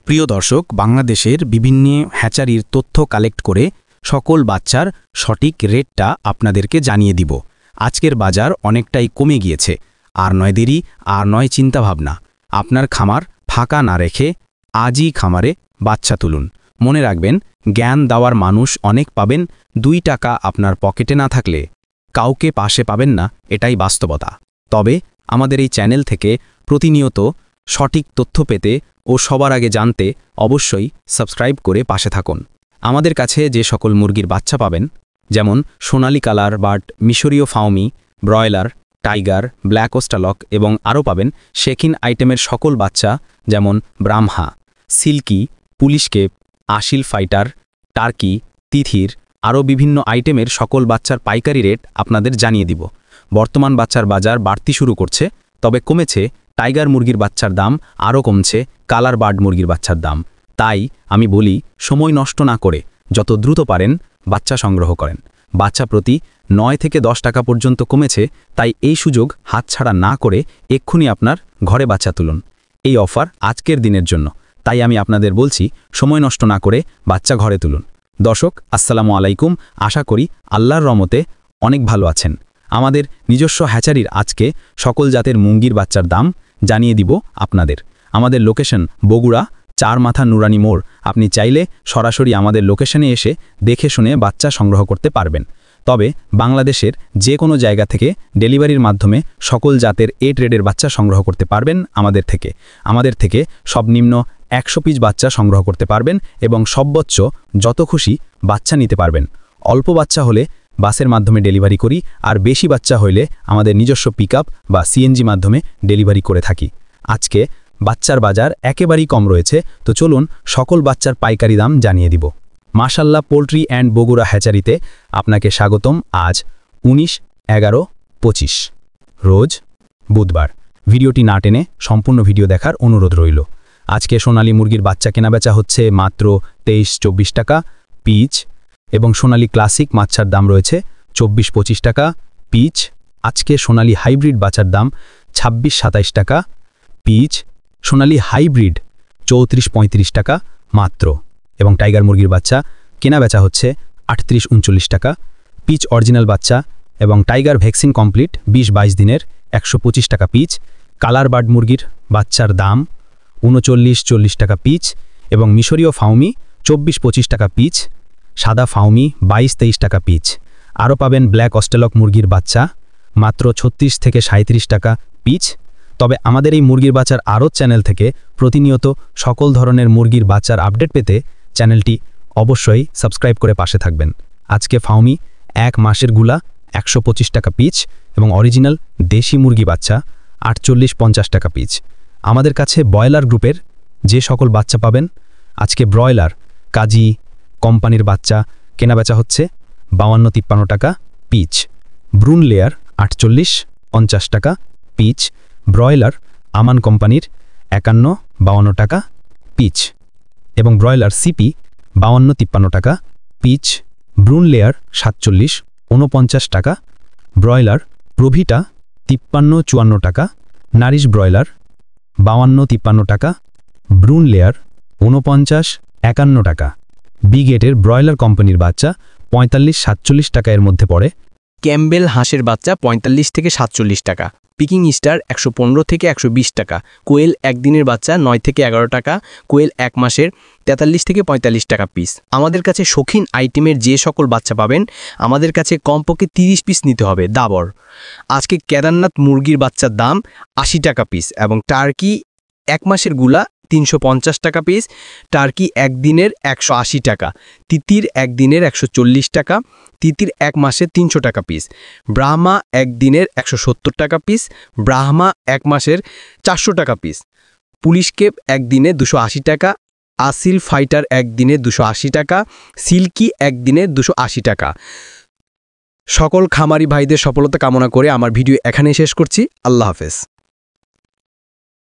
প্রিয় দর্শক, বাংলাদেশের বিভিন্ন হ্যাচারির তথ্য কালেক্ট করে সকল বাচ্চার সঠিক রেটটা আপনাদেরকে জানিয়ে দিব। আজকের বাজার অনেকটাই কমে গিয়েছে, আর নয় দেরি, আর নয় চিন্তাভাবনা। আপনার খামার ফাঁকা না রেখে আজই খামারে বাচ্চা তুলুন। মনে রাখবেন, জ্ঞান দেওয়ার মানুষ অনেক পাবেন, 2 টাকা আপনার পকেটে না থাকলে কাউকে পাশে পাবেন না, এটাই বাস্তবতা। তবে আমাদের এই চ্যানেল থেকে প্রতিনিয়ত সঠিক তথ্য পেতে ও সবার আগে জানতে অবশ্যই সাবস্ক্রাইব করে পাশে থাকুন। আমাদের কাছে যে সকল মুরগির বাচ্চা পাবেন, যেমন সোনালী কালার বার্ড, মিশরীয় ফাউমি, ব্রয়লার, টাইগার, ব্ল্যাক ওস্টালক এবং আরও পাবেন শেখিন আইটেমের সকল বাচ্চা, যেমন Brahma, silky, police Cape, আশিল fighter, turkey, তিথির, আরও বিভিন্ন আইটেমের সকল বাচ্চার পাইকারি রেট আপনাদের জানিয়ে দিব। বর্তমান বাচ্চার বাজার বাড়তি শুরু করছে, তবে কমেছে টাইগার মুরগির বাচ্চার দাম, আরও কমছে কালার বার্ড মুরগির বাচ্চার দাম। তাই আমি বলি, সময় নষ্ট না করে যত দ্রুত পারেন বাচ্চা সংগ্রহ করেন। বাচ্চা প্রতি 9 থেকে 10 টাকা পর্যন্ত কমেছে, তাই এই সুযোগ হাতছাড়া না করে এক্ষুনি আপনার ঘরে বাচ্চা তুলুন। এই অফার আজকের দিনের জন্য, তাই আমি আপনাদের বলছি, সময় নষ্ট না করে বাচ্চা ঘরে তুলুন। দর্শক, আসসালামু আলাইকুম। আশা করি আল্লাহর রহমতে অনেক ভালো আছেন। আমাদের নিজস্ব হ্যাচারির আজকে সকল জাতের মুরগির বাচ্চার দাম জানিয়ে দিব আপনাদের। আমাদের লোকেশন বগুড়া 4 মাথা নুরানি মোড়। আপনি চাইলে সরাসরি আমাদের লোকেশনে এসে দেখে শুনে বাচ্চা সংগ্রহ করতে পারবেন। তবে বাংলাদেশের যে কোনো জায়গা থেকে ডেলিভারির মাধ্যমে সকল জাতের এ ট্রেডের বাচ্চা সংগ্রহ করতে পারবেন আমাদের থেকে সর্বনিম্ন 100 পিস বাচ্চা সংগ্রহ করতে পারবেন এবং সর্বোচ্চ যত খুশি বাচ্চা নিতে পারবেন। অল্প বাচ্চা হলে বাসের মাধ্যমে ডেলিভারি করি, আর বেশি বাচ্চা হইলে আমাদের নিজস্ব পিকআপ বা সিএনজি মাধ্যমে ডেলিভারি করে থাকি। আজকে বাচ্চার বাজার একেবারেই কম রয়েছে, তো চলুন সকল বাচ্চার পাইকারি দাম জানিয়ে দিব। মাশাল্লাহ পোল্ট্রি অ্যান্ড বগুড়া হ্যাচারিতে আপনাকে স্বাগতম। আজ 19/11/25 রোজ বুধবার। ভিডিওটি না টেনে সম্পূর্ণ ভিডিও দেখার অনুরোধ রইল। আজকে সোনালী মুরগির বাচ্চা কেনাবেচা হচ্ছে মাত্র 23-24 টাকা পিচ, এবং সোনালী ক্লাসিক বাচ্চার দাম রয়েছে 24-25 টাকা পিচ। আজকে সোনালী হাইব্রিড বাচ্চার দাম 26-27 টাকা পিচ, সোনালী হাইব্রিড 34-35 টাকা মাত্র, এবং টাইগার মুরগির বাচ্চা কেনাবেচা হচ্ছে 38-39 টাকা পিচ অরিজিনাল বাচ্চা, এবং টাইগার ভ্যাকসিন কমপ্লিট 20-22 দিনের 125 টাকা পিচ। কালার বার্ড মুরগির বাচ্চার দাম 39-40 টাকা পিচ, এবং মিশরীয় ফাউমি 24-25 টাকা পিচ, সাদা ফাউমি 22-23 টাকা পিচ। আরও পাবেন ব্ল্যাক অস্টেলক মুরগির বাচ্চা মাত্র 36 থেকে 37 টাকা পিচ। তবে আমাদের এই মুরগির বাচ্চার আরও চ্যানেল থেকে প্রতিনিয়ত সকল ধরনের মুরগির বাচ্চার আপডেট পেতে চ্যানেলটি অবশ্যই সাবস্ক্রাইব করে পাশে থাকবেন। আজকে ফাউমি 1 মাসের গুলা 125 টাকা পিচ, এবং অরিজিনাল দেশি মুরগি বাচ্চা 48-50 টাকা পিচ। আমাদের কাছে ব্রয়লার গ্রুপের যে সকল বাচ্চা পাবেন, আজকে ব্রয়লার কাজী কোম্পানির বাচ্চা কেনাবেচা হচ্ছে 52-53 টাকা পিচ, ব্রুন লেয়ার 48-50 টাকা পিচ, ব্রয়লার আমান কোম্পানির 51-52 টাকা পিচ, এবং ব্রয়লার সিপি 52-53 টাকা পিচ, ব্রুন লেয়ার 47-49 টাকা, ব্রয়লার প্রভিটা 53-54 টাকা, নারিশ ব্রয়লার 52-53 টাকা, ব্রুন লেয়ার 49-51 টাকা। বিগেটের ব্রয়লার কোম্পানির বাচ্চা 45-47 টাকা এর মধ্যে পড়ে। ক্যাম্বেল হাঁসের বাচ্চা 45 থেকে 47 টাকা, পিকিং স্টার 115 থেকে 120 টাকা, কোয়েল একদিনের বাচ্চা 9 থেকে 11 টাকা, কোয়েল 1 মাসের 43 থেকে 45 টাকা পিস। আমাদের কাছে শৌখিন আইটেমের যে সকল বাচ্চা পাবেন, আমাদের কাছে কমপক্ষে 30 পিস নিতে হবে দাবর। আজকে কেদারনাথ মুরগির বাচ্চার দাম 80 টাকা পিস, এবং টার্কি 1 মাসের গুলা 350 টাকা পিস, টার্কি একদিনের 180 টাকা, তিতির একদিনের 140 টাকা, তিতির 1 মাসে 300 টাকা পিস, ব্রাহ্মা একদিনের 170 টাকা পিস, ব্রাহ্মা 1 মাসের 400 টাকা পিস, পুলিশ কেপ একদিনে 280 টাকা, আসিল ফাইটার একদিনে 280 টাকা, সিল্কি একদিনে 280 টাকা। সকল খামারি ভাইদের সফলতা কামনা করে আমার ভিডিও এখানেই শেষ করছি। আল্লাহ হাফেজ।